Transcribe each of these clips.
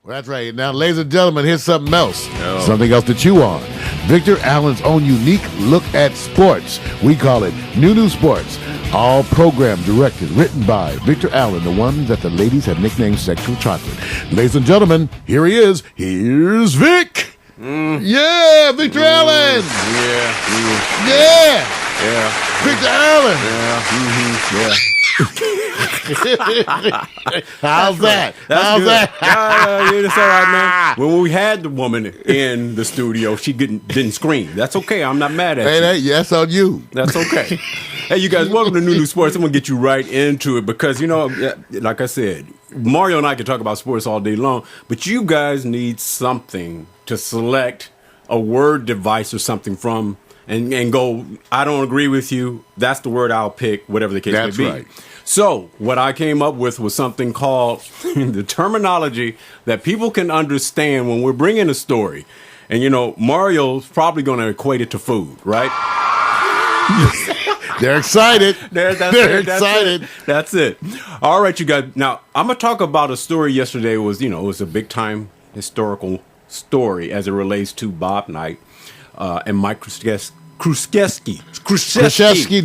Well, that's right. Now, ladies and gentlemen, here's something else. Oh. Something else to chew on. Victor Allen's own unique look at sports. We call it New Sports. All programmed, directed, written by Victor Allen, the one that the ladies have nicknamed Sexual Chocolate. Ladies and gentlemen, here he is. Here's Vic. Yeah, Victor Allen. Yeah. Victor Allen. Yeah. How's that? It's all right, man. When we had the woman in the studio, she didn't scream. That's okay. I'm not mad at you. That's on you. That's okay. Hey, you guys, welcome to New Sports. I'm going to get you right into it because, like I said, Mario and I can talk about sports all day long, but you guys need something to select a word device or something from and go, I don't agree with you. That's the word I'll pick, whatever the case may be. Right. So what I came up with was something called the terminology that people can understand when we're bringing a story. And, Mario's probably going to equate it to food, right? They're excited. They're excited. That's it. All right, you guys. Now, I'm going to talk about a story yesterday. It was a big-time historical story as it relates to Bob Knight and Mike Krzyzewski.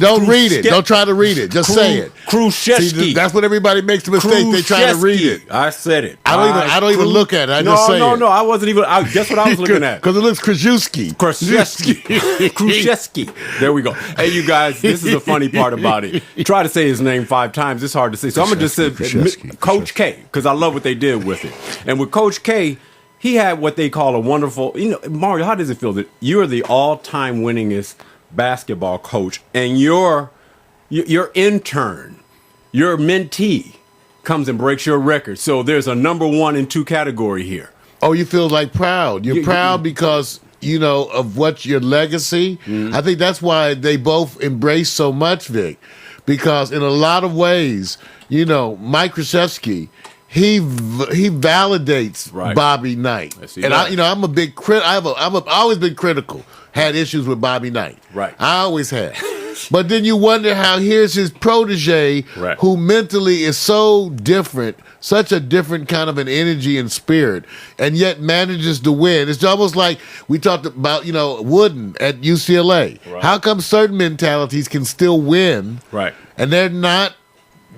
Don't read it. Don't try to read it. Just say it. Krzyzewski. That's what everybody makes the mistake. They try to read it. I said it. I don't even look at it. I just say it. No. I wasn't even. Guess what I was looking at? Because it looks Krzyzewski. Krzyzewski. There we go. Hey, you guys, this is the funny part about it. Try to say his name 5 times. It's hard to say. So I'm going to just say Coach K, because I love what they did with it. And with Coach K, he had what they call a wonderful, Mario, how does it feel that you're the all-time winningest basketball coach and your intern, your mentee comes and breaks your record? So there's a number 1 and 2 category here. Oh, you feel like proud. You're proud because, of what your legacy. Mm-hmm. I think that's why they both embrace so much, Vic, because in a lot of ways, Mike Krzyzewski, he validates Bobby Knight, and I'm a big I've always been critical. Had issues with Bobby Knight, right? I always have. But then you wonder how here's his protege, who mentally is so different, such a different kind of an energy and spirit, and yet manages to win. It's almost like we talked about, Wooden at UCLA. Right. How come certain mentalities can still win, right? And they're not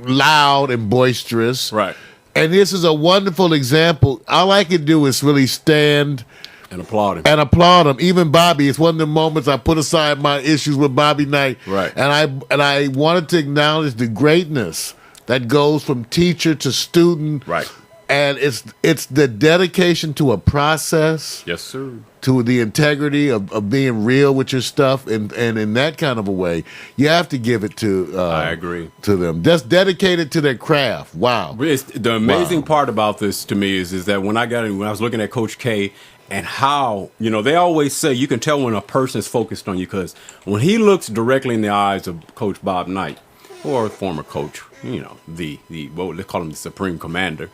loud and boisterous, right? And this is a wonderful example. All I can do is really stand and applaud him. Even Bobby, it's one of the moments I put aside my issues with Bobby Knight. Right. And I wanted to acknowledge the greatness that goes from teacher to student. Right. And it's the dedication to a process. Yes, sir. To the integrity of being real with your stuff, and in that kind of a way, you have to give it to. I agree. To them, just dedicated to their craft. Wow. The amazing part about this to me is that when I was looking at Coach K and how they always say you can tell when a person is focused on you, because when he looks directly in the eyes of Coach Bob Knight or former coach, the what they call him, the Supreme Commander.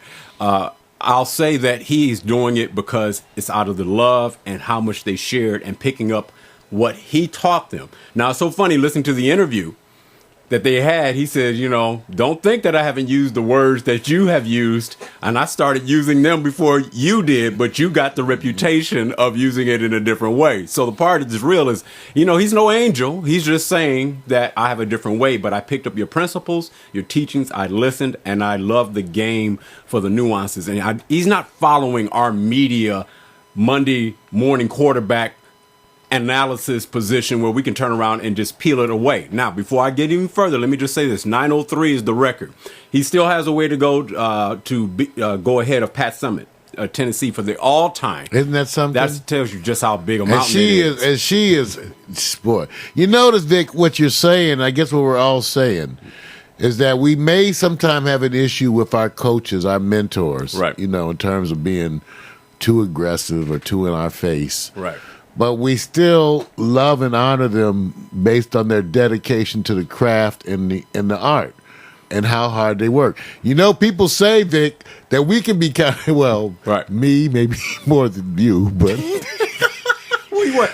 I'll say that he's doing it because it's out of the love and how much they shared and picking up what he taught them. Now, it's so funny listening to the interview that they had. He said, don't think that I haven't used the words that you have used. And I started using them before you did, but you got the reputation of using it in a different way. So the part that's real is, he's no angel. He's just saying that I have a different way, but I picked up your principles, your teachings. I listened, and I love the game for the nuances. And he's not following our media Monday morning quarterback analysis position where we can turn around and just peel it away. Now, before I get even further, let me just say this. 903 is the record. He still has a way to go go ahead of Pat Summitt, Tennessee, for the all-time. Isn't that something? That tells you just how big a mountain it is. And she is, boy. You notice, Vic, what you're saying, I guess what we're all saying, is that we may sometime have an issue with our coaches, our mentors, right? In terms of being too aggressive or too in our face. Right. But we still love and honor them based on their dedication to the craft and the art and how hard they work. People say, Vic, that we can be kind of, right. Me, maybe more than you, but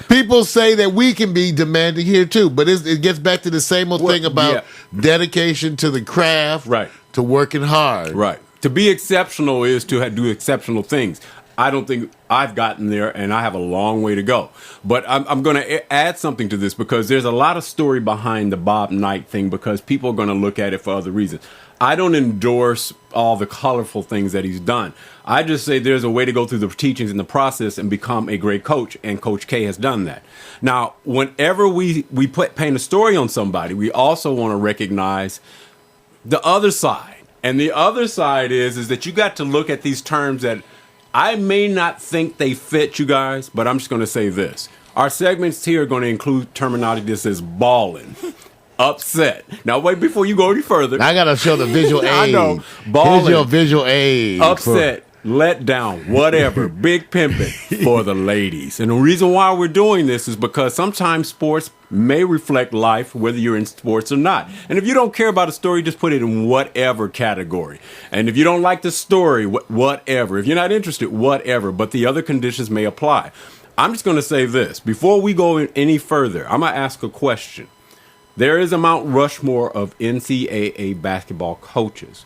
people say that we can be demanding here too. But it gets back to the same old thing about dedication to the craft, right? To working hard, right? To be exceptional is to do exceptional things. I don't think I've gotten there, and I have a long way to go. But I'm going to add something to this because there's a lot of story behind the Bob Knight thing because people are going to look at it for other reasons. I don't endorse all the colorful things that he's done. I just say there's a way to go through the teachings and the process and become a great coach, and Coach K has done that. Now, whenever we paint a story on somebody, we also want to recognize the other side. And the other side is that you got to look at these terms that I may not think they fit you guys, but I'm just going to say this. Our segments here are going to include terminology that says ballin', upset. Now, wait before you go any further. I got to show the visual aid. I know. Ballin', here's your visual aid. Upset, let down, whatever. Big pimpin' for the ladies. And the reason why we're doing this is because sometimes sports may reflect life, whether you're in sports or not. And if you don't care about a story, just put it in whatever category. And if you don't like the story, whatever. If you're not interested, whatever. But the other conditions may apply. I'm just going to say this. Before we go any further, I'm going to ask a question. There is a Mount Rushmore of NCAA basketball coaches.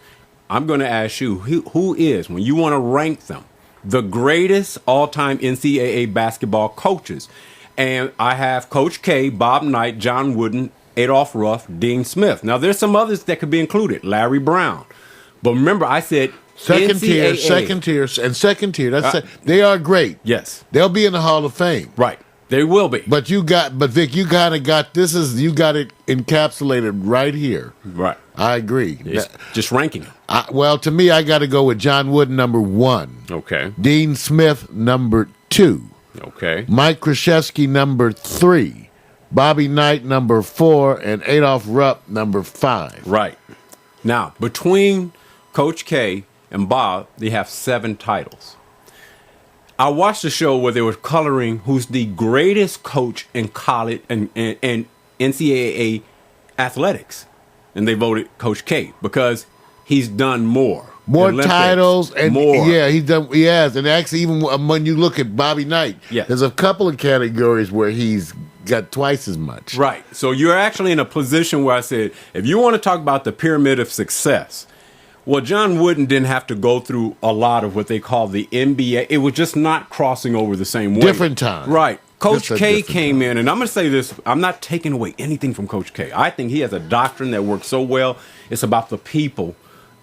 I'm going to ask you, who is, when you want to rank them, the greatest all-time NCAA basketball coaches? And I have Coach K, Bob Knight, John Wooden, Adolph Ruff, Dean Smith. Now, there's some others that could be included, Larry Brown. But remember, I said second NCAA. tier. That's they are great. Yes. They'll be in the Hall of Fame. Right. They will be. But Vic, you kind of got you got it encapsulated right here. Right. I agree. It's just ranking them. Well, to me, I got to go with John Wooden, number 1. Okay. Dean Smith, number 2. Okay. Mike Krzyzewski, number 3. Bobby Knight, number 4. And Adolph Rupp, number 5. Right. Now, between Coach K and Bob, they have 7 titles. I watched a show where they were coloring who's the greatest coach in college and NCAA athletics. And they voted Coach K because he's done more. More titles and more. Yeah, he has. And actually, even when you look at Bobby Knight, there's a couple of categories where he's got twice as much. Right. So you're actually in a position where I said, if you want to talk about the pyramid of success, well, John Wooden didn't have to go through a lot of what they call the NBA. It was just not crossing over the same way. Different time. Right. Coach K came in, and I'm going to say this. I'm not taking away anything from Coach K. I think he has a doctrine that works so well. It's about the people,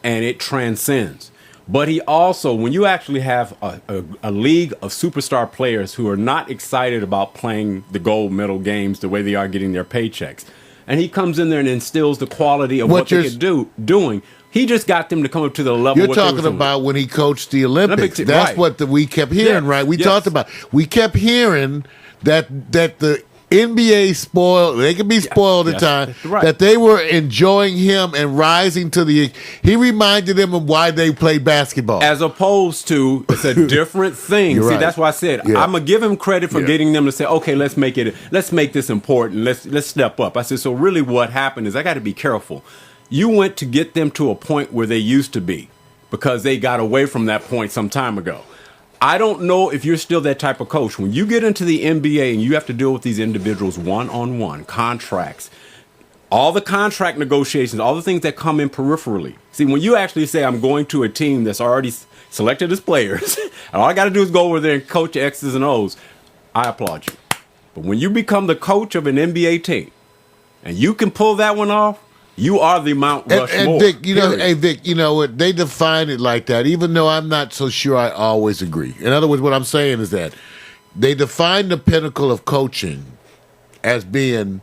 and it transcends. But he also, when you actually have a league of superstar players who are not excited about playing the gold medal games the way they are getting their paychecks, and he comes in there and instills the quality of what they could doing. He just got them to come up to the level. You're talking about when he coached the Olympics. That's right. What we kept hearing, right? We talked about. We kept hearing that the NBA spoiled. They could be spoiled at times. Right. That they were enjoying him and rising to the. He reminded them of why they played basketball, as opposed to it's a different thing. See, that's why I said I'm gonna give him credit for getting them to say, okay, let's make this important. Let's step up. I said, so really, what happened is I got to be careful. You went to get them to a point where they used to be because they got away from that point some time ago. I don't know if you're still that type of coach. When you get into the NBA and you have to deal with these individuals one-on-one, contracts, all the contract negotiations, all the things that come in peripherally. See, when you actually say, I'm going to a team that's already selected as players, and all I got to do is go over there and coach X's and O's, I applaud you. But when you become the coach of an NBA team and you can pull that one off, you are the Mount Rushmore. And Vic, Vic, you know what? They define it like that, even though I'm not so sure I always agree. In other words, what I'm saying is that they define the pinnacle of coaching as being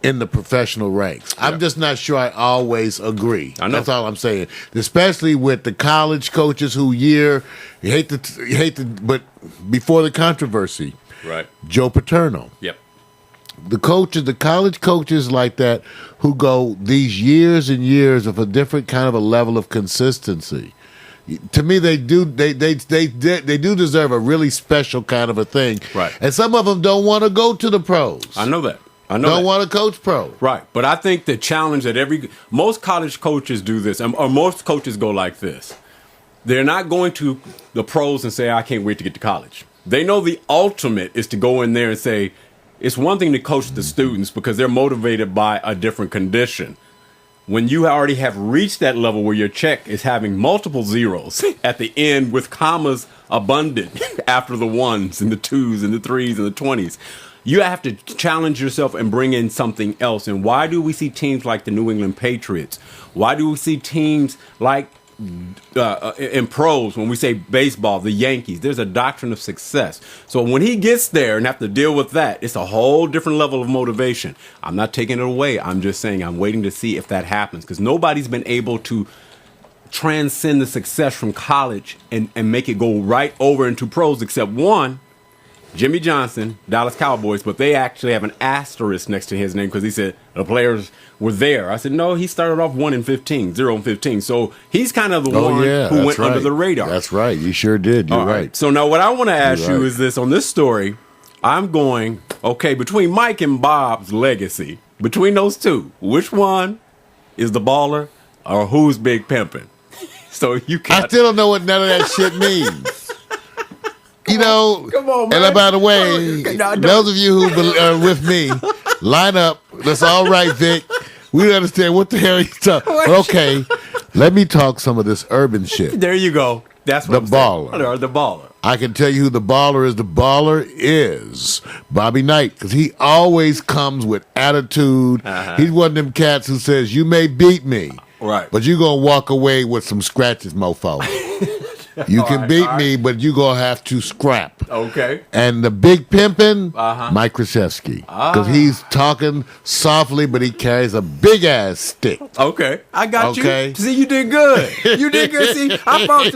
in the professional ranks. Yeah. I'm just not sure I always agree. I know. That's all I'm saying. Especially with the college coaches who you hate to, but before the controversy, right? Joe Paterno. Yep. The college coaches like that who go these years and years of a different kind of a level of consistency. To me, they do deserve a really special kind of a thing. Right. And some of them don't want to go to the pros. I know that. Don't want to coach pro. Right. But I think the challenge that most college coaches do this, or most coaches go like this. They're not going to the pros and say, I can't wait to get to college. They know the ultimate is to go in there and say, it's one thing to coach the students because they're motivated by a different condition. when you already have reached that level where your check is having multiple zeros at the end with commas abundant after the ones and the twos and the threes and the 20s, you have to challenge yourself and bring in something else. And why do we see teams like the New England Patriots? Why do we see teams like in pros, when we say baseball, the Yankees? There's a doctrine of success. So when he gets there and have to deal with that, it's a whole different level of motivation. I'm not taking it away. I'm just saying I'm waiting to see if that happens, because nobody's been able to transcend the success from college and make it go right over into pros except one, Jimmy Johnson, Dallas Cowboys, but they actually have an asterisk next to his name because he said the players were there. I said, no, he started off 0-15. So he's kind of the one who went under the radar. That's right. You sure did. You're right. So now what I want to ask you is this. On this story, I'm going, okay, between Mike and Bob's legacy, between those two, which one is the baller or who's Big Pimpin'? So you I still don't know what none of that shit means. Come on, man. And by the way, those of you who are with me, line up. That's all right, Vic. We don't understand what the hell you're talking. Okay, let me talk some of this urban shit. There you go. That's what the baller. The baller. I can tell you who the baller is. The baller is Bobby Knight, because he always comes with attitude. He's one of them cats who says, you may beat me, right, but you're going to walk away with some scratches, mofo. You can beat me, but you're going to have to scrap. Okay. And the Big Pimpin', Mike Krzyzewski. Because he's talking softly, but he carries a big-ass stick. Okay. I got you. See, you did good. You did good. See,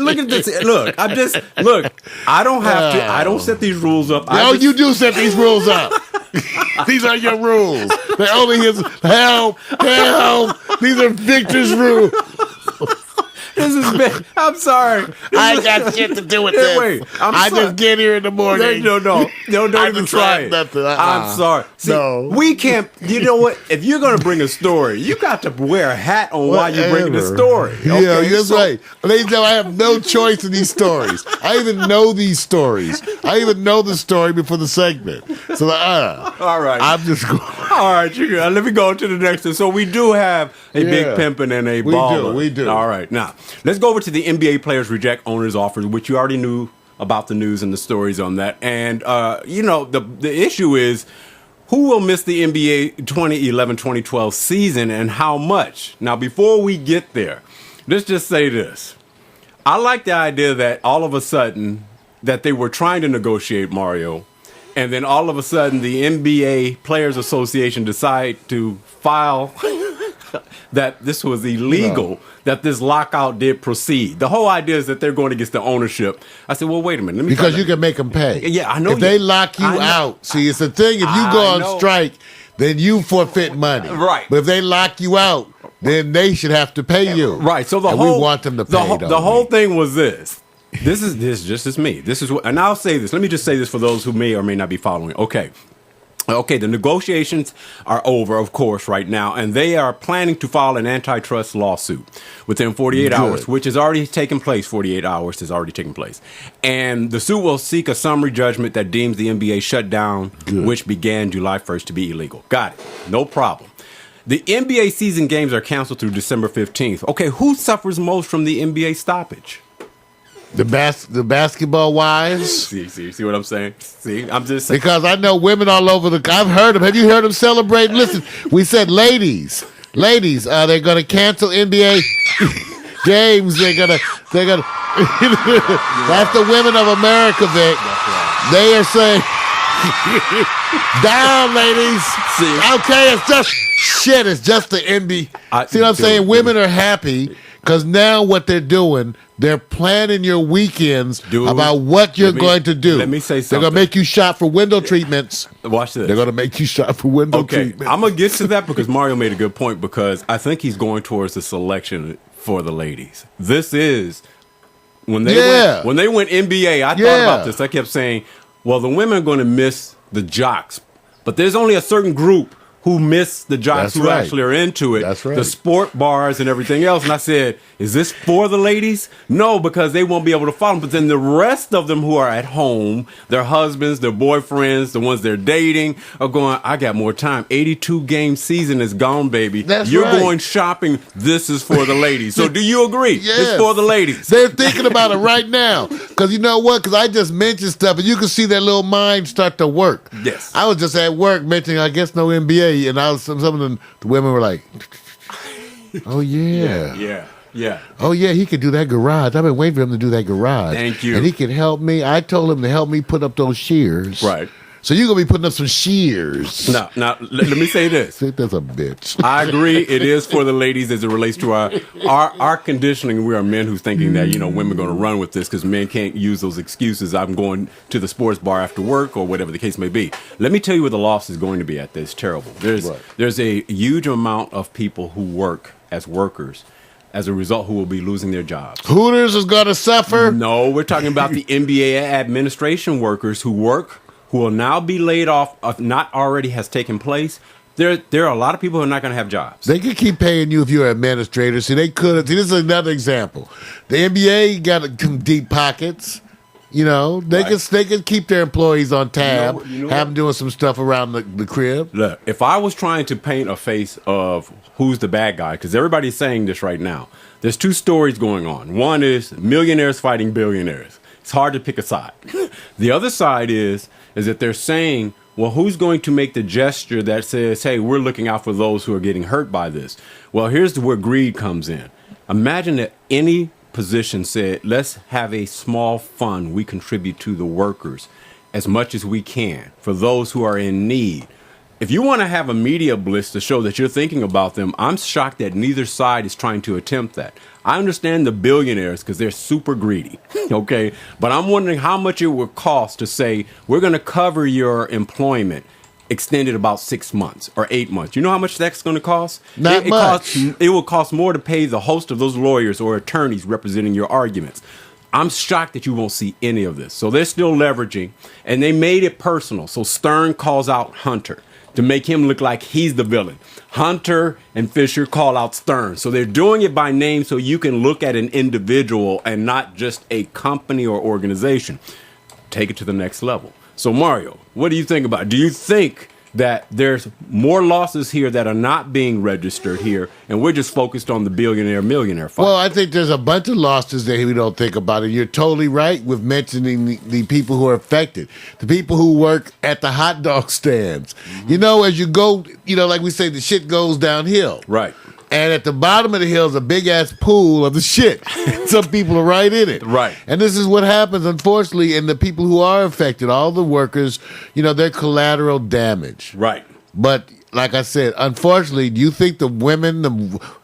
look at this. Look, I don't have to. I don't set these rules up. You do set these rules up. These are your rules. They're only his help. These are Victor's rules. This is big. I'm sorry. I got shit to do with this. Wait, I just get here in the morning. No, don't even try it. I'm sorry. See, we can't. You know what? If you're going to bring a story, you got to wear a hat on while you're bringing the story. Okay? Yeah, that's right. Ladies and gentlemen, I have no choice in these stories. I even know these stories. I even know the story before the segment. So, all right. I'm just going. All right, let me go to the next one. So we do have a Big Pimpin' and a baller. We do. All right, now let's go over to the NBA players reject owners' offers, which you already knew about the news and the stories on that. And the issue is who will miss the NBA 2011-2012 season and how much. Now, before we get there, let's just say this: I like the idea that all of a sudden that they were trying to negotiate Mario. And then all of a sudden, the NBA Players Association decide to file that this was illegal, that this lockout did proceed. The whole idea is that they're going against the ownership. I said, well, wait a minute. Because you can make them pay. Yeah, I know. If they lock you out, see, it's the thing. If you go on strike, then you forfeit money. Right. But if they lock you out, then they should have to pay you. Right. So we want them to pay. The whole thing was this. This is just as me. This is what, and I'll say this. Let me just say this for those who may or may not be following. Okay, the negotiations are over, of course, right now, and they are planning to file an antitrust lawsuit within 48 hours, which has already taken place. 48 hours has already taken place, and the suit will seek a summary judgment that deems the NBA shutdown, which began July 1st, to be illegal. Got it. No problem. The NBA season games are canceled through December 15th. Okay, who suffers most from the NBA stoppage? The basketball wives. See what I'm saying? See, I'm just saying. Because I know women all over I've heard them. Have you heard them celebrating? Listen, we said ladies, they're going to cancel NBA games. They're gonna. That's the women of America, Vic. Right. They are saying, down, ladies. See? Okay, it's just shit. It's just the NBA. See what I'm saying? Women are happy. Because now what they're doing, they're planning your weekends about what you're going to do. Let me say something. They're going to make you shop for window treatments. Watch this. They're going to make you shop for window treatments. I'm going to get to that because Mario made a good point, because I think he's going towards the selection for the ladies. This is, when they went NBA, I thought about this. I kept saying, well, the women are going to miss the jocks, but there's only a certain group who miss the jocks who actually are into it. That's right. The sport bars and everything else. And I said, is this for the ladies? No, because they won't be able to follow them. But then the rest of them who are at home, their husbands, their boyfriends, the ones they're dating, are going, I got more time. 82-game season is gone, baby. You're going shopping. This is for the ladies. So do you agree? Yes. It's for the ladies. They're thinking about it right now. Because you know what? Because I just mentioned stuff, and you can see their little mind start to work. Yes. I was just at work mentioning, I guess, no NBA. And some of the women were like, oh, yeah. Yeah. Oh, yeah, he could do that garage. I've been waiting for him to do that garage. Thank you. And he can help me. I told him to help me put up those shears. Right. So you're going to be putting up some shears. Now, let me say this. That's a bitch. I agree. It is for the ladies as it relates to our conditioning. We are men who's thinking that, women are going to run with this because men can't use those excuses. I'm going to the sports bar after work or whatever the case may be. Let me tell you where the loss is going to be at this. Terrible. There's a huge amount of people who work as workers as a result who will be losing their jobs. Hooters is going to suffer? No, we're talking about the NBA administration workers who work, who will now be laid off, if not already has taken place. There are a lot of people who are not going to have jobs. They could keep paying you if you're an administrator. See, they could. See, this is another example. The NBA got some deep pockets. They can keep their employees on tab, have them doing some stuff around the crib. Look, if I was trying to paint a face of who's the bad guy, because everybody's saying this right now, there's two stories going on. One is millionaires fighting billionaires. It's hard to pick a side. The other side is that they're saying, well, who's going to make the gesture that says, hey, we're looking out for those who are getting hurt by this? Well, here's where greed comes in. Imagine that any position said, let's have a small fund we contribute to the workers as much as we can for those who are in need. If you want to have a media blitz to show that you're thinking about them, I'm shocked that neither side is trying to attempt that. I understand the billionaires because they're super greedy, okay? But I'm wondering how much it would cost to say, we're going to cover your employment extended about 6 months or 8 months. You know how much that's going to cost? Not much. It will cost more to pay the host of those lawyers or attorneys representing your arguments. I'm shocked that you won't see any of this. So they're still leveraging, and they made it personal. So Stern calls out Hunter to make him look like he's the villain. Hunter and Fisher call out Stern. So they're doing it by name so you can look at an individual and not just a company or organization. Take it to the next level. So Mario, what do you think about it? Do you think that there's more losses here that are not being registered here, and we're just focused on the billionaire-millionaire fight? Well, I think there's a bunch of losses that we don't think about, and you're totally right with mentioning the people who are affected, the people who work at the hot dog stands. Mm-hmm. As you go, like we say, the shit goes downhill. Right. And at the bottom of the hill is a big-ass pool of the shit. Some people are right in it. Right. And this is what happens, unfortunately, and the people who are affected, all the workers, they're collateral damage. Right. But like I said, unfortunately, do you think the women,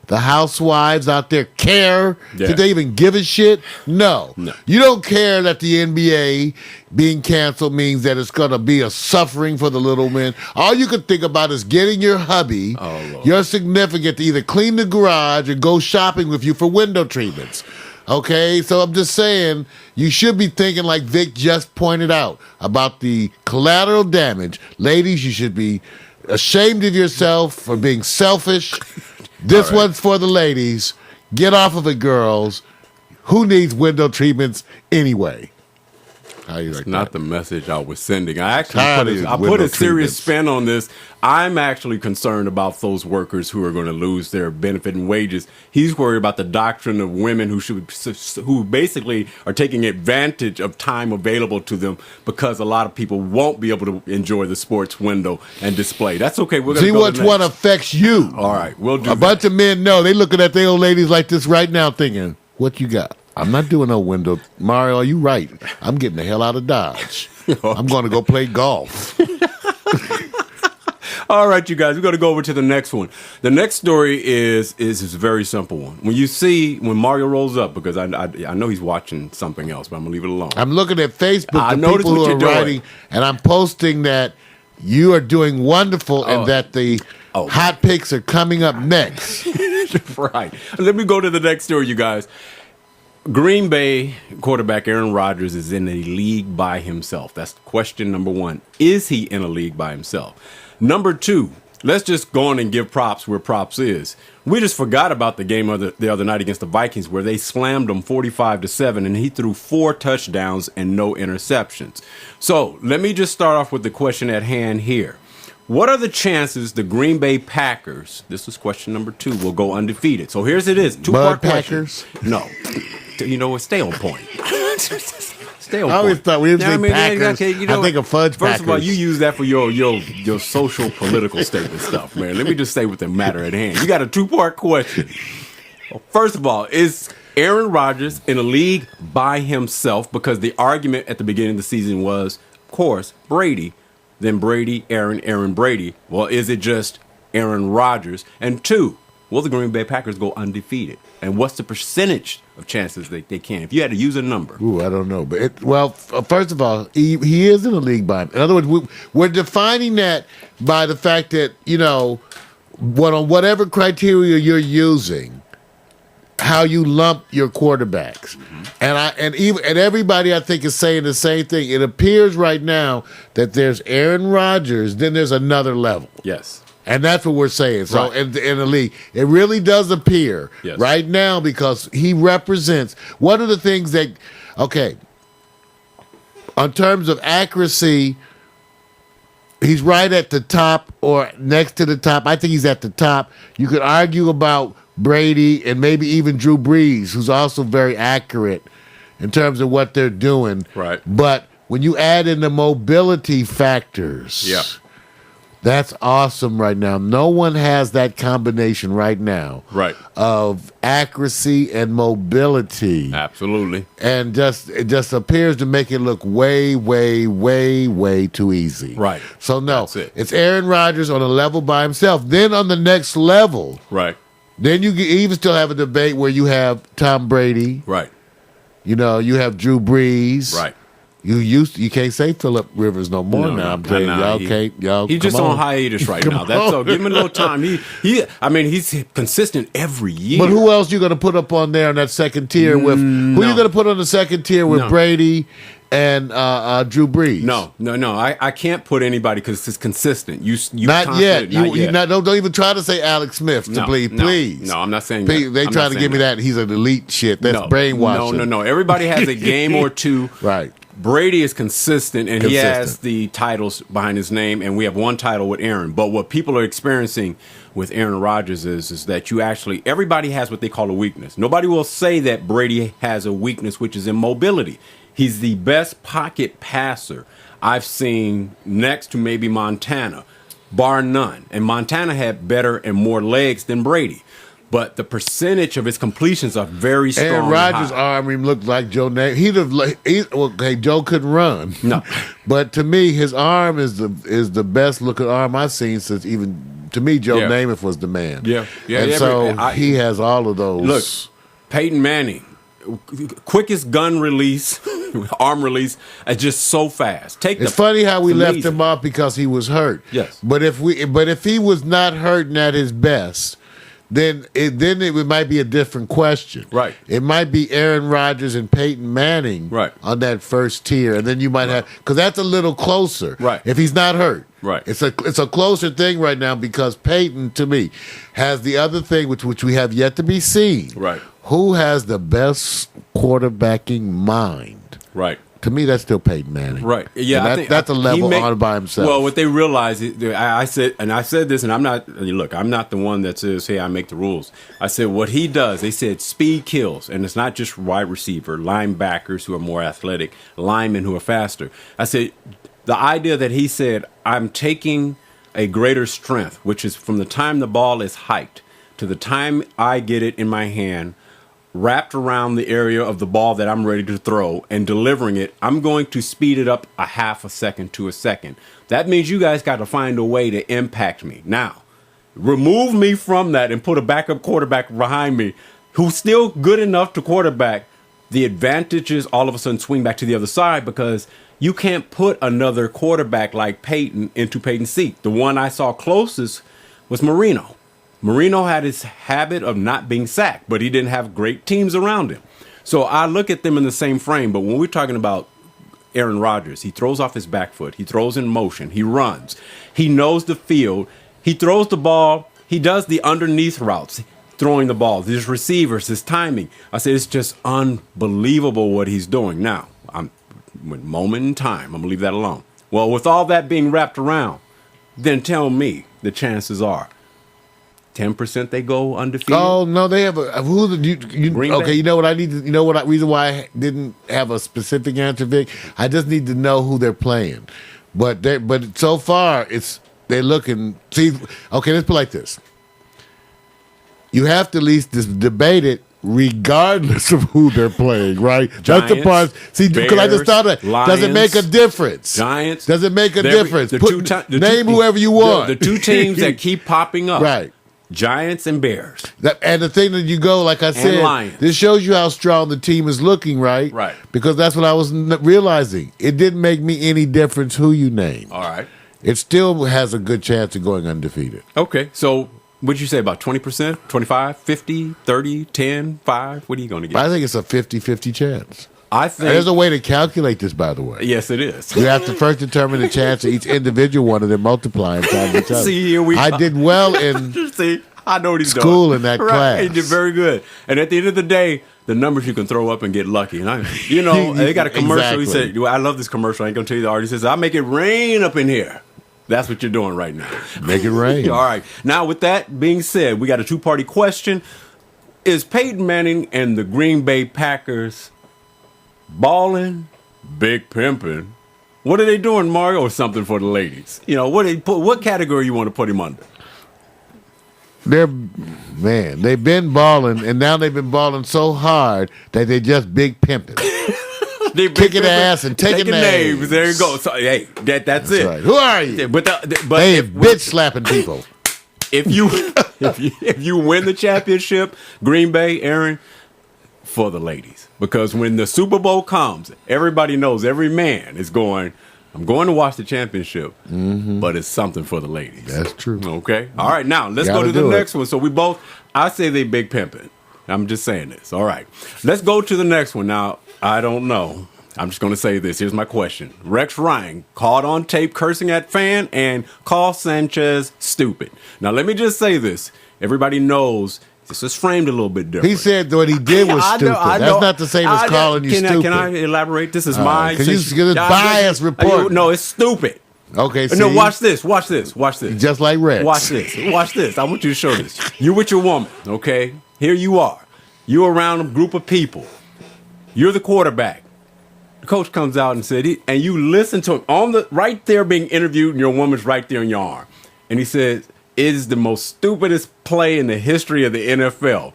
the housewives out there care? Yeah. Did they even give a shit? No. You don't care that the NBA being canceled means that it's going to be a suffering for the little men. All you can think about is getting your hubby, your significant, to either clean the garage or go shopping with you for window treatments. Okay, so I'm just saying, you should be thinking like Vic just pointed out about the collateral damage. Ladies, you should be ashamed of yourself for being selfish. This one's for the ladies. Get off of it, girls. Who needs window treatments anyway? It's not the message I was sending. I actually put a serious spin on this. I'm actually concerned about those workers who are going to lose their benefit and wages. He's worried about the doctrine of women who basically are taking advantage of time available to them because a lot of people won't be able to enjoy the sports window and display. That's okay. We're going to see which one affects you. All right, we'll do. A bunch of men know. They looking at their old ladies like this right now, thinking, "What you got?" I'm not doing no window. Mario, you right. I'm getting the hell out of Dodge. I'm going to go play golf. All right, you guys, we're going to go over to the next one. The next story is a very simple one. When Mario rolls up, because I know he's watching something else, but I'm going to leave it alone. I'm looking at Facebook, the people who are writing, and I'm posting that you are doing wonderful and that the hot picks are coming up next. Right. Let me go to the next story, you guys. Green Bay quarterback Aaron Rodgers is in a league by himself. That's question number one. Is he in a league by himself? Number two, let's just go on and give props where props is. We just forgot about the game the other night against the Vikings where they slammed them 45-7, and he threw 4 touchdowns and no interceptions. So let me just start off with the question at hand here. What are the chances the Green Bay Packers, this is question number 2, will go undefeated? So here's it is. 2-part question. No. You know what? Stay on point. Stay on point. I always thought we didn't say Packers. Okay, you know I think of fudge Packers. First of all, you use that for your social political statement stuff, man. Let me just say what the matter at hand. You got a 2-part question. First of all, is Aaron Rodgers in a league by himself? Because the argument at the beginning of the season was, of course, Brady. Then Brady, Aaron, Brady. Well, is it just Aaron Rodgers? And 2, will the Green Bay Packers go undefeated? And what's the percentage of chances they can? If you had to use a number. Ooh, I don't know. But first of all, he is in the league by him. In other words, we're defining that by the fact that, on whatever criteria you're using, how you lump your quarterbacks. Mm-hmm. And everybody I think is saying the same thing. It appears right now that there's Aaron Rodgers, then there's another level. Yes. And that's what we're saying. So right. in the league, it really does appear right now because he represents one of the things that, in terms of accuracy, he's right at the top or next to the top. I think he's at the top. You could argue about Brady and maybe even Drew Brees, who's also very accurate in terms of what they're doing. Right. But when you add in the mobility factors, that's awesome right now. No one has that combination right now of accuracy and mobility. Absolutely. And it just appears to make it look way, way, way, way too easy. Right. So, no, it's Aaron Rodgers on a level by himself. Then on the next level, then you even still have a debate where you have Tom Brady. Right. You have Drew Brees. Right. You can't say Phillip Rivers no more now. I'm telling y'all he's just on hiatus right now. That's all. Give him a little time. He's consistent every year. But who else you going to put up on there on that second tier with? Who you going to put on the second tier with Brady and Drew Brees? No. I can't put anybody because it's consistent. You not yet. Don't even try to say Alex Smith. Please. No, I'm not saying that. They try to give me that. He's an elite shit. That's brainwashing. No. Everybody has a game or two. Right. Brady is consistent, and he has the titles behind his name, and we have one title with Aaron. But what people are experiencing with Aaron Rodgers is that everybody has what they call a weakness. Nobody will say that Brady has a weakness, which is in mobility. He's the best pocket passer I've seen next to maybe Montana, bar none. And Montana had better and more legs than Brady. But the percentage of his completions are very strong. Aaron Rodgers' arm looked like Joe Namath. Joe couldn't run. No. But to me, his arm is the best looking arm I've seen since to me, Joe Namath was the man. Yeah. He has all of those. Look, Peyton Manning, quickest gun release, arm release, just so fast. It's funny how we left him off because he was hurt. Yes. But if he was not hurt and at his best, then it might be a different question. Right. It might be Aaron Rodgers and Peyton Manning on that first tier, and then you might have because that's a little closer. Right. If he's not hurt. Right. It's a closer thing right now because Peyton, to me, has the other thing which we have yet to be seen. Right. Who has the best quarterbacking mind? Right. To me, that's still Peyton Manning. Right. Yeah, I think that's a level on by himself. Well, what they realize, I said this, and I'm not the one that says, hey, I make the rules. I said what he does, they said speed kills, and it's not just wide receiver, linebackers who are more athletic, linemen who are faster. I said the idea that he said, I'm taking a greater strength, which is from the time the ball is hiked to the time I get it in my hand, wrapped around the area of the ball that I'm ready to throw and delivering it, I'm going to speed it up a half a second to a second. That means you guys got to find a way to impact me. Now, remove me from that and put a backup quarterback behind me who's still good enough to quarterback. The advantages all of a sudden swing back to the other side because you can't put another quarterback like Peyton into Peyton's seat. The one I saw closest was Marino. Marino had his habit of not being sacked, but he didn't have great teams around him. So I look at them in the same frame, but when we're talking about Aaron Rodgers, he throws off his back foot. He throws in motion. He runs. He knows the field. He throws the ball. He does the underneath routes, throwing the ball. His receivers, his timing. I said, it's just unbelievable what he's doing. Now, I'm with moment in time. I'm going to leave that alone. Well, with all that being wrapped around, then tell me the chances are 10% they go undefeated. Oh no, they have a Green okay. Bay? You know what I need to. You know what reason why I didn't have a specific answer, Vic. I just need to know who they're playing. But so far they're looking. See, okay, let's put it like this. You have to at least debate it, regardless of who they're playing, right? Giants, that's the part. See, because I just thought that does it make a difference? Giants. Does it make a difference? Name whoever you want. The two teams that keep popping up. Right. Giants and Bears. And the thing that you go, like I said, Lions. this shows you how strong the team is looking, right? Right. Because that's what I was realizing. It didn't make me any difference who you name. All right. It still has a good chance of going undefeated. Okay. So what'd you say, about 20%, 25, 50, 30, 10, 5? What are you going to get? I think it's a 50-50 chance. I think There's a way to calculate this, by the way. Yes, it is. You have to first determine the chance of each individual one and then multiply times each other. See, here we I go. did well in See, I know what he's doing. school in that Right. class. He did very good. And at the end of the day, the numbers you can throw up and get lucky. And they got a commercial. Exactly. He said, well, I love this commercial. I ain't going to tell you the artist. He says, I'll make it rain up in here. That's what you're doing right now. Make it rain. All right. Now, with that being said, we got a two-party question. Is Peyton Manning and the Green Bay Packers balling, big pimping? What are they doing, Mario, or something for the ladies? What category you want to put him under? They've been balling, and now they've been balling so hard that they just big pimping. They Kicking ass and taking names. There you go. So, hey, that's it. Right. Who are you? But They bitch slapping people. if you win the championship, Green Bay, Aaron, for the ladies, because when the Super Bowl comes, everybody knows, every man is going, I'm going to watch the championship, but it's something for the ladies. That's true. Okay. All right. Now let's go Gotta to the do next one. So I say they big pimping. I'm just saying this. All right. Let's go to the next one. Now, I don't know. I'm just going to say this. Here's my question. Rex Ryan caught on tape cursing at fan and called Sanchez stupid. Now, let me just say this. Everybody knows this is framed a little bit different. He said what he did was stupid. That's not the same as calling you stupid. Can I elaborate? This is my... Because it's biased report. No, it's stupid. Okay, see? No, watch this. Just like Rex. Watch this. I want you to show this. You with your woman, okay? Here you are. You're around a group of people. You're the quarterback. The coach comes out and said, and you listen to him right there being interviewed, and your woman's right there in your arm. And he says, it is the most stupidest play in the history of the NFL.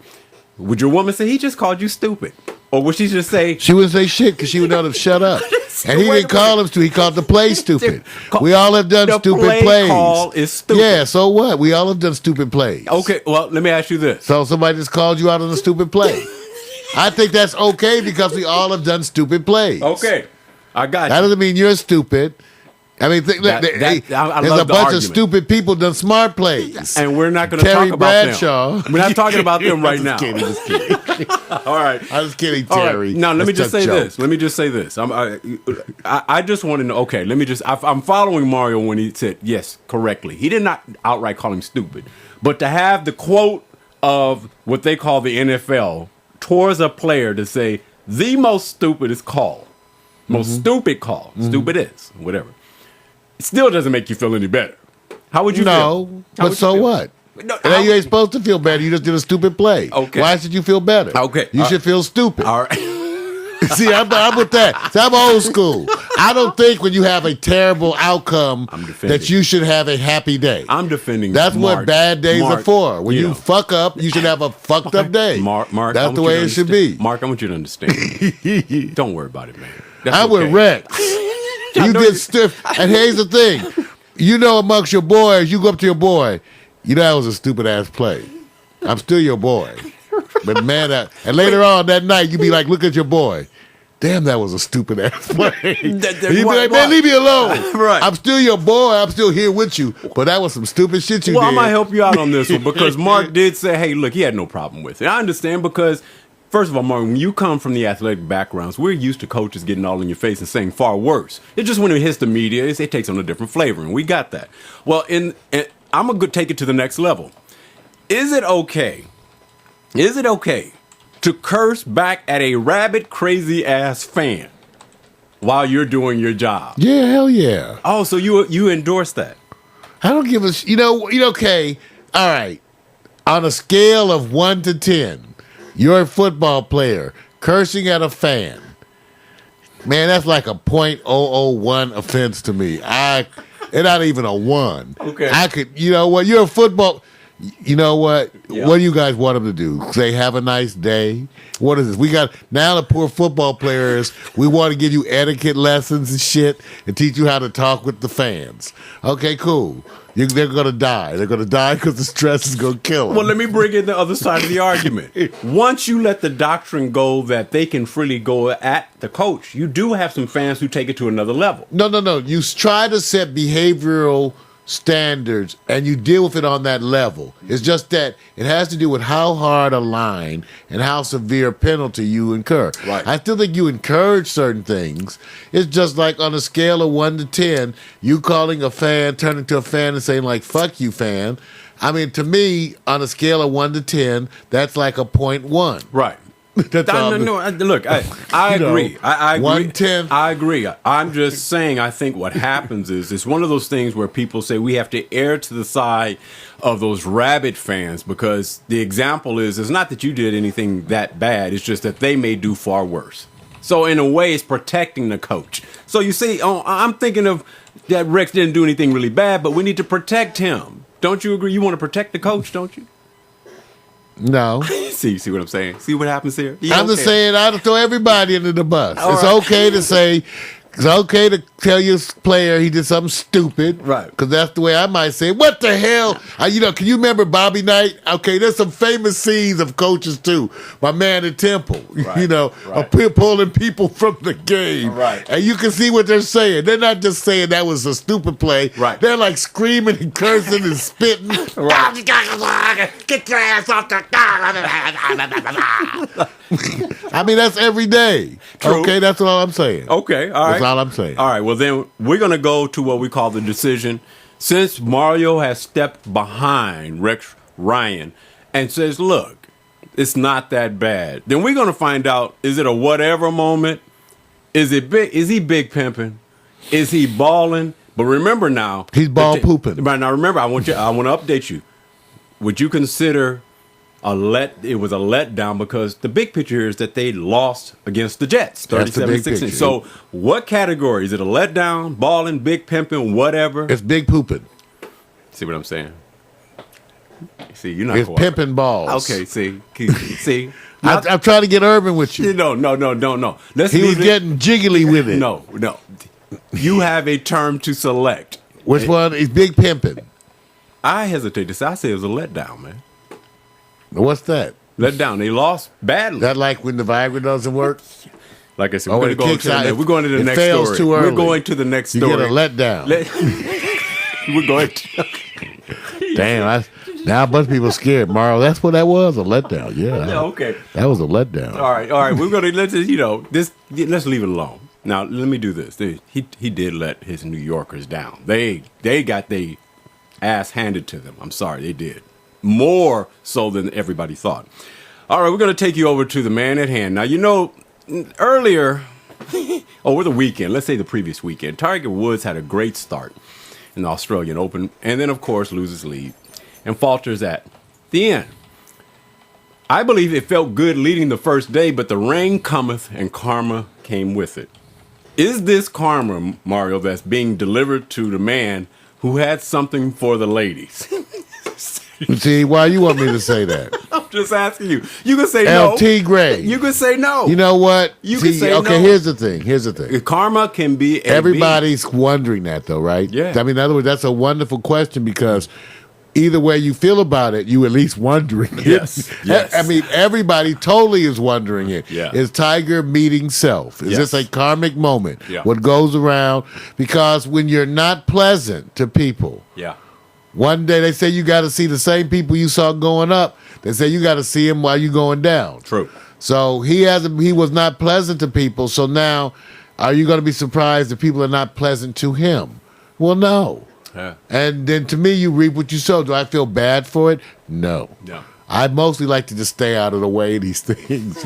Would your woman say, he just called you stupid? Or would she just say... She wouldn't say shit because she would know to shut up. And he didn't call him stupid. He called the play stupid. We all have done stupid plays. The call is stupid. Yeah, so what? We all have done stupid plays. Okay, well, let me ask you this. So somebody just called you out on a stupid play. I think that's okay because we all have done stupid plays. Okay, I got you. That doesn't mean you're stupid. I mean, there's a bunch of stupid people done smart plays. And we're not going to talk about Bradshaw. them. We're not talking about them right now. Just kidding. All right. I'm just kidding, Terry. Right. Now, let me just say this. I just want to know, okay, I'm following Mario when he said, yes, correctly. He did not outright call him stupid. But to have the quote of what they call the NFL towards a player to say, the most stupidest call, stupid call, stupid is, whatever. It still doesn't make you feel any better. How would you feel? No, but so what? No, you ain't supposed to feel better. You just did a stupid play. Okay. Why should you feel better? Okay. You should feel stupid. All right. See, I'm with that. See, I'm old school. I don't think when you have a terrible outcome that you should have a happy day. I'm defending. That's what bad days are for. When you fuck up, you should have a fucked up day. Mark, that's the way it should be. Mark, I want you to understand. Don't worry about it, man. I'm with Rex. You did stiff. And here's the thing. You know, amongst your boys, you go up to your boy, that was a stupid ass play. I'm still your boy. But man, and later on that night, you be like, look at your boy. Damn, that was a stupid ass play. You be like, man, leave me alone. Right. I'm still your boy. I'm still here with you. But that was some stupid shit you did. Well, I might help you out on this one because Mark did say, hey, look, he had no problem with it. I understand because, first of all, Mark, when you come from the athletic backgrounds, we're used to coaches getting all in your face and saying far worse. It's just when it hits the media, it takes on a different flavor, and we got that. Well, I'm going to take it to the next level. Is it okay to curse back at a rabid, crazy-ass fan while you're doing your job? Yeah, hell yeah. Oh, so you endorse that? I don't give a okay, all right. On a scale of 1 to 10, you're a football player cursing at a fan. Man, that's like a .001 offense to me. It's not even a 1. Okay. I could, you're a football. You know what? Yeah. What do you guys want them to do? Say, have a nice day? What is this? We got, now the poor football players, we want to give you etiquette lessons and shit and teach you how to talk with the fans. Okay, cool. They're going to die. They're going to die because the stress is going to kill them. Well, let me bring in the other side of the argument. Once you let the doctrine go that they can freely go at the coach, you do have some fans who take it to another level. No. You try to set behavioral standards and you deal with it on that level. It's just that it has to do with how hard a line and how severe a penalty you incur. Right. I still think you encourage certain things. It's just like on a scale of 1 to 10, you calling a fan, turning to a fan and saying like, fuck you, fan. I mean, to me, on a scale of 1 to 10, that's like a .1. Right. That's all. No. Look, I agree. I agree. 110. I agree. I'm just saying. I think what happens is it's one of those things where people say we have to err to the side of those rabid fans because the example is it's not that you did anything that bad. It's just that they may do far worse. So in a way, it's protecting the coach. So you see, I'm thinking of that Rex didn't do anything really bad, but we need to protect him. Don't you agree? You want to protect the coach, don't you? No. See what I'm saying? See what happens here? I'm just saying I throw everybody into the bus. All it's right. okay to say, it's okay to tell your player he did something stupid. Right. Because that's the way I might say, what the hell? Can you remember Bobby Knight? Okay, there's some famous scenes of coaches too. My man in Temple, Right. of pulling people from the game. Right. And you can see what they're saying. They're not just saying that was a stupid play. Right. They're like screaming and cursing and spitting. Right. Get your ass off the I mean, that's every day. True. Okay, that's all I'm saying. Okay, all right. That's all I'm saying. All right, well, then we're going to go to what we call the decision. Since Mario has stepped behind Rex Ryan and says, look, it's not that bad, then we're going to find out, is it a whatever moment? Is he big pimping? Is he balling? But remember now. He's ball pooping. But now remember, I want to update you. Would you consider it was a letdown because the big picture here is that they lost against the Jets, 37-16. So what category? Is it a letdown, balling, big pimping, whatever? It's big pooping. See what I'm saying? See, you're not It's pimping balls. Okay, see. I'm trying to get urban with you. No. He was getting jiggly with it. No. You have a term to select. Which one? He's big pimping. I hesitate to say. I say it was a letdown, man. What's that? Letdown. They lost badly. That like when the Viagra doesn't work? Like I said, we're going to the next fails story. Too early. We're going to the next story. You get a letdown. We're going to. Damn, now a bunch of people scared. Marl, that's what that was, a letdown. Yeah. Okay. That was a letdown. All right. We're going to let's leave it alone. Now let me do this. He did let his New Yorkers down. They got their ass handed to them. I'm sorry, they did. More so than everybody thought. All right, we're going to take you over to the man at hand. Now, earlier, over the weekend, let's say the previous weekend, Tiger Woods had a great start in the Australian Open, and then, of course, loses lead and falters at the end. I believe it felt good leading the first day, but the rain cometh and karma came with it. Is this karma, Mario, that's being delivered to the man who had something for the ladies? See, why you want me to say that? I'm just asking you. You can say no. LT Gray. You can say no. You know what? You can say okay, no. Here's the thing. Karma can be A, everybody's wondering that, though, right? Yeah. I mean, in other words, that's a wonderful question because either way you feel about it, you at least wondering it. Yes. I mean, everybody totally is wondering it. Yeah. Is Tiger meeting self? Is this a karmic moment? Yeah. What goes around? Because when you're not pleasant to people, Yeah. one day they say you got to see the same people you saw going up. They say you got to see them while you're going down. True. So he was not pleasant to people. So now, are you going to be surprised if people are not pleasant to him? Well, no. Yeah. And then to me, you reap what you sow. Do I feel bad for it? No. Yeah. I mostly like to just stay out of the way of these things.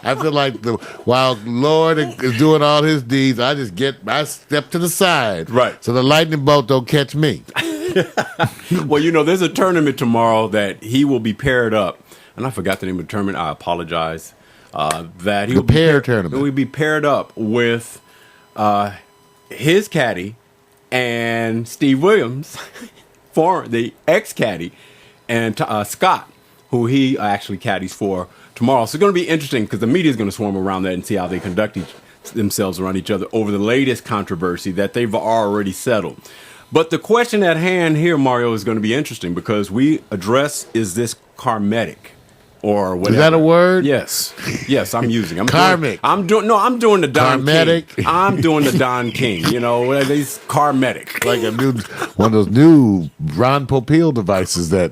I feel like while Lord is doing all his deeds, I step to the side. Right. So the lightning bolt don't catch me. Well, there's a tournament tomorrow that he will be paired up. And I forgot the name of the tournament. I apologize. That he will tournament. He will be paired up with his caddy and Steve Williams, the ex-caddy, and Scott, who he actually caddies for tomorrow. So it's going to be interesting because the media is going to swarm around that and see how they conduct themselves around each other over the latest controversy that they've already settled. But the question at hand here, Mario, is going to be interesting because we address, is this karmatic? Or whatever. Is that a word? Yes, I'm using. Karmic. I'm doing the Don Karmatic. King. I'm doing the Don King. These karmatic. Like one of those new Ron Popeil devices that.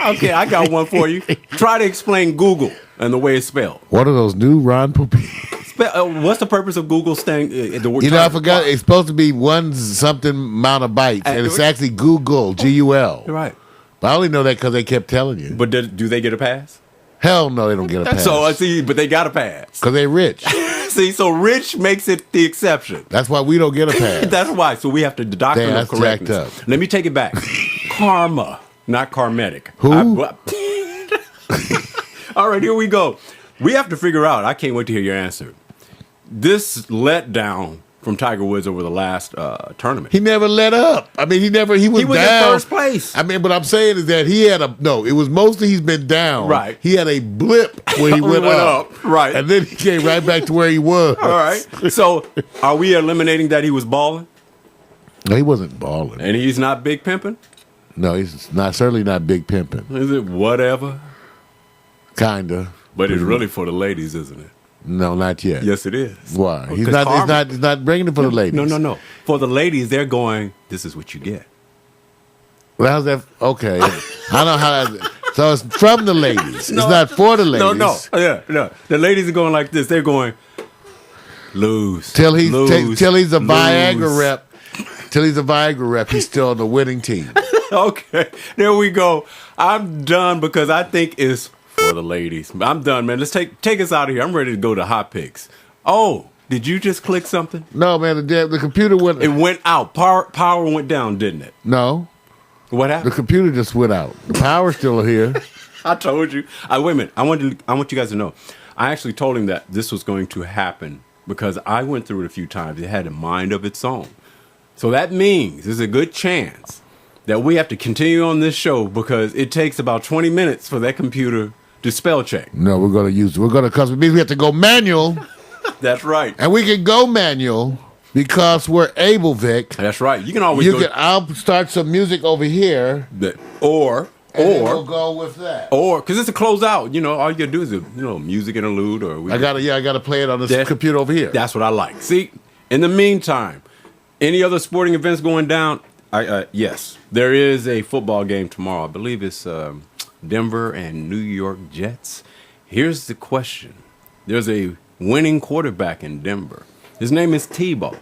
Okay, I got one for you. Try to explain Google and the way it's spelled. One of those new Ron Popeil. What's the purpose of Google staying? I forgot. It's supposed to be one something amount of bytes, and it's actually Google, Gul. Right. But I only know that because they kept telling you. But do they get a pass? Hell no, they don't get a pass. So but they got a pass. Because they're rich. See, so rich makes it the exception. That's why we don't get a pass. That's why. So we have to the doctrine of correctness. Jacked up. Let me take it back. Karma, not karmatic. Who? All right, here we go. We have to figure out. I can't wait to hear your answer. This letdown from Tiger Woods over the last tournament. He never let up. I mean, he was down. in first place. I mean, what I'm saying is that it was mostly he's been down. Right. He had a blip where he went up. Right. And then he came right back to where he was. All right. So are we eliminating that he was balling? No, he wasn't balling. And he's not big pimping? No, he's certainly not big pimping. Is it whatever? Kinda. But it's really for the ladies, isn't it? No, not yet. Yes, it is. Why? He's not bringing it for the ladies. No. For the ladies, they're going, this is what you get. Well, how's that? Okay. I know how that. So it's from the ladies. No. It's not for the ladies. No. The ladies are going like this. They're going, lose. Till he's a lose. Viagra rep. Till he's a Viagra rep, he's still on the winning team. Okay. There we go. I'm done because I think it's for the ladies. I'm done, man. Let's take us out of here. I'm ready to go to hot picks. Oh, did you just click something? No, man. The computer went. It went out. Power went down, didn't it? No. What happened? The computer just went out. The power's still here. I told you. Wait a minute. I want you guys to know. I actually told him that this was going to happen because I went through it a few times. It had a mind of its own. So that means there's a good chance that we have to continue on this show because it takes about 20 minutes for that computer to spell check. No, because it means we have to go manual. That's right. And we can go manual because we're able, Vic. That's right. You can always I'll start some music over here. Or we'll go with that. Or because it's a closeout, all you gotta do is music interlude or I gotta play it on this computer over here. That's what I like. See, in the meantime, any other sporting events going down? Yes, there is a football game tomorrow. I believe it's Denver and New York Jets. Here's the question. There's a winning quarterback in Denver. His name is Tebow.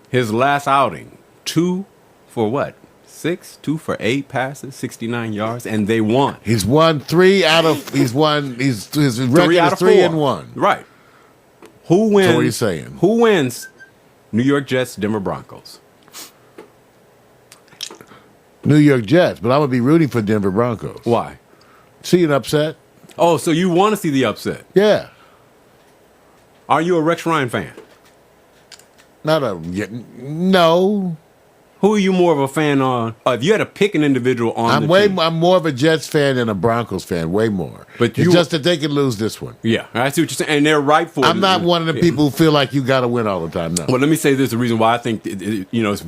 His last outing, 2 for 8 passes, 69 yards, and they won. His record is 3-1. Right. Who wins? So what are you saying? Who wins New York Jets, Denver Broncos? New York Jets, but I'm going to be rooting for Denver Broncos. Why? See an upset? Oh, so you want to see the upset? Yeah. Are you a Rex Ryan fan? No. Who are you more of a fan on? If you had to pick an individual on team. I'm more of a Jets fan than a Broncos fan, way more. But it's just that they can lose this one. Yeah, I see what you're saying, and they're right for it. I'm not one of the people who feel like you got to win all the time. No. Well, let me say this: the reason why I think it's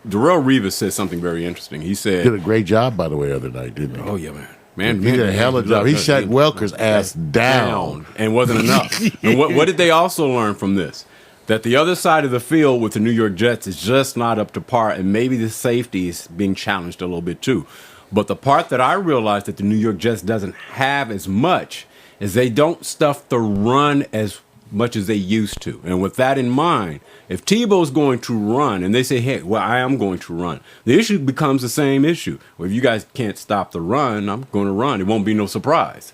Darrelle Revis said something very interesting. He said, "Did a great job, by the way, the other night, didn't he?" Oh yeah, man, he did a hell of a job. He shut Welker's ass down, and wasn't enough. And what did they also learn from this? That the other side of the field with the New York Jets is just not up to par, and maybe the safety is being challenged a little bit too. But the part that I realized that the New York Jets doesn't have as much is they don't stuff the run as much as they used to. And with that in mind, if Tebow's going to run and they say, hey, well, I am going to run, the issue becomes the same issue. Well, if you guys can't stop the run, I'm going to run. It won't be no surprise.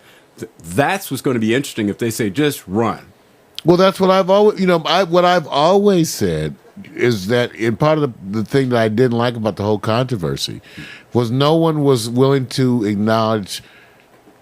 That's what's going to be interesting if they say just run. Well, that's what I've always, what I've always said is that in part of the thing that I didn't like about the whole controversy was no one was willing to acknowledge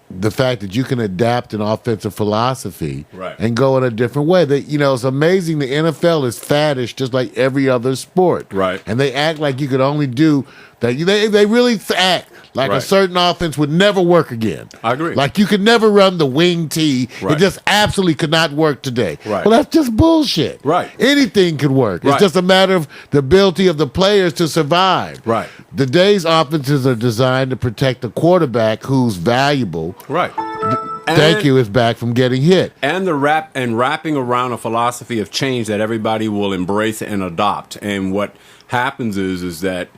the fact that you can adapt an offensive philosophy and go in a different way. That it's amazing. The NFL is faddish just like every other sport, right? And they act like you could only do that. They really act like a certain offense would never work again. I agree. Like you could never run the wing tee. Right. It just absolutely could not work today. Right. Well, that's just bullshit. Right. Anything could work. Right. It's just a matter of the ability of the players to survive. Right. Today's offenses are designed to protect the quarterback who's valuable. Right. Thank you is back from getting hit. And wrapping around a philosophy of change that everybody will embrace and adopt. And what happens is that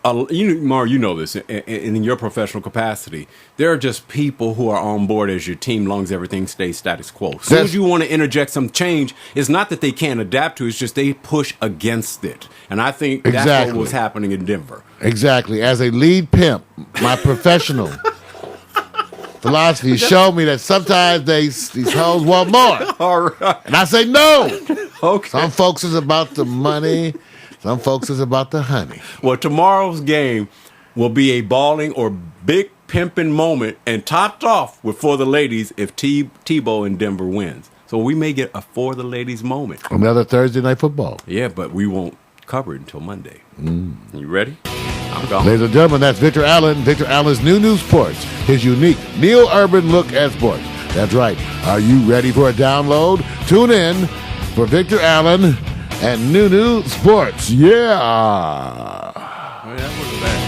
Mar, you know this in your professional capacity. There are just people who are on board as your team, long as everything stays status quo. As soon as you want to interject some change, it's not that they can't adapt to it, it's just they push against it. And I think that's what was happening in Denver. Exactly. As a lead pimp, my professional philosophy showed me that sometimes these hoes want more. All right. And I say no. Okay. Some folks is about the money. Some folks is about the honey. Well, tomorrow's game will be a balling or big pimping moment and topped off with For the Ladies if Tebow in Denver wins. So we may get a For the Ladies moment. Another Thursday Night Football. Yeah, but we won't cover it until Monday. You ready? I'm gone. Ladies and gentlemen, that's Victor Allen. Victor Allen's New Sports. His unique Neil Urban look at sports. That's right. Are you ready for a download? Tune in for Victor Allen and New Sports. Yeah. That wasn't bad.